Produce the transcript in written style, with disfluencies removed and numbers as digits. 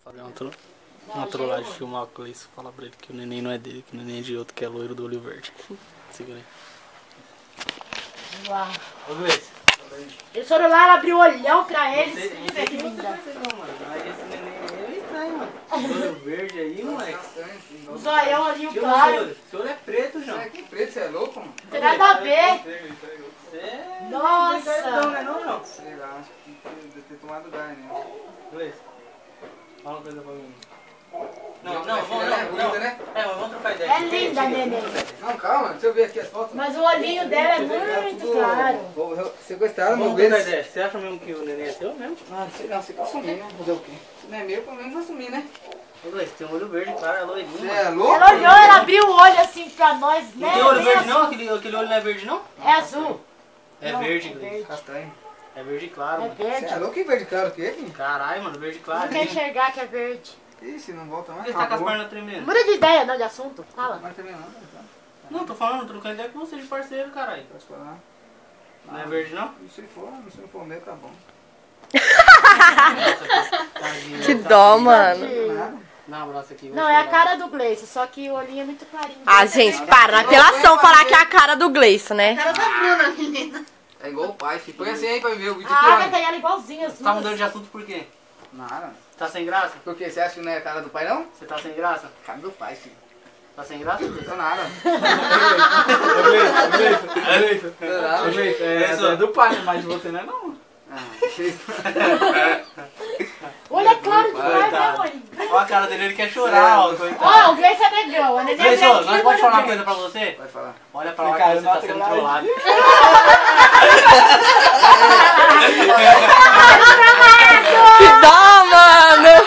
Fazer uma trollagem, filmar o Cleiton, falar pra ele que o neném não é dele, que o neném é de outro, que é loiro do olho verde. Segura aí. Uau. Ô Cleiton. Eles foram lá, ela abriu o olhão pra eles. Vê que linda. Mas esse neném aí é estranho, mano. Olho verde aí, moleque. O zoião ali, o claro. Seu olho é preto, João. Que preto, você é louco, mano? Não tem nada a ver. Você... Nossa. Não é não? Sei lá, acho que deve ter tomado gás, né? Cleiton. Fala uma coisa pra mim. Não, Não, vamos, é bonita, né? mas vamos trocar ideia. É linda, neném. Não, calma, deixa eu ver aqui as fotos. Mas o olhinho dela é muito claro. Você gostaram, meu Vamos trocar bem? ideia. Você acha mesmo que o neném é seu mesmo? Ah, sei lá, você quer assumir, né? Fazer o quê? Se não é meu, pelo menos vou assumir, né? Ô Cleiton, tem um olho verde, claro, é loirinho. Você mano. é louco? Ela olhou, ela abriu o olho assim pra nós. Não tem olho bem verde azul. não? Aquele olho não é verde não? É azul. É Não, verde, é Cleiton. verde. Castanho. É verde claro, É mano. Você é verde. louco? Que verde claro que é, filho? Caralho, mano, verde Não claro. quer enxergar que é verde. Ixi, não volta Por mais. que você tá com as Acabou. pernas tremendo? Muda de ideia, não, de assunto. Fala. Mas também não, tá? Não, tô falando, trocando ideia com você de parceiro, caralho. Pode falar. Não é verde não? Se não for meu, tá bom. Tadinho, Que tá dó, aqui. mano. Nada. Dá um abraço aqui. vou Não, é a chorar. cara do Gleice, só que o olhinho é muito clarinho. Ah, gente, para. Na apelação falar que é a cara do Gleison, né? Cara da Bruna, menina. É igual o pai, filho. Põe assim aí pra ver o vídeo A aqui, Agatha ó. e ela igualzinha, as Você tá duas. mudando de assunto por quê? Nada. Tá sem graça? Por quê? Você acha que não é a cara do pai, não? Você tá sem graça? Cara do pai, filho. Tá sem graça, Cleiton? Tô nada. É do pai, mas de você não é não. Ah, deixa isso. O olho é claro demais, né, mãe? Olha a cara dele, ele quer chorar, ó, coitado. Ó, o Gleice é negão, a neném é Cleiton, nós branquinho, pode falar uma olho coisa pra você? Pode falar. Olha pra lá que você tá sendo trollado. Que dó, mano.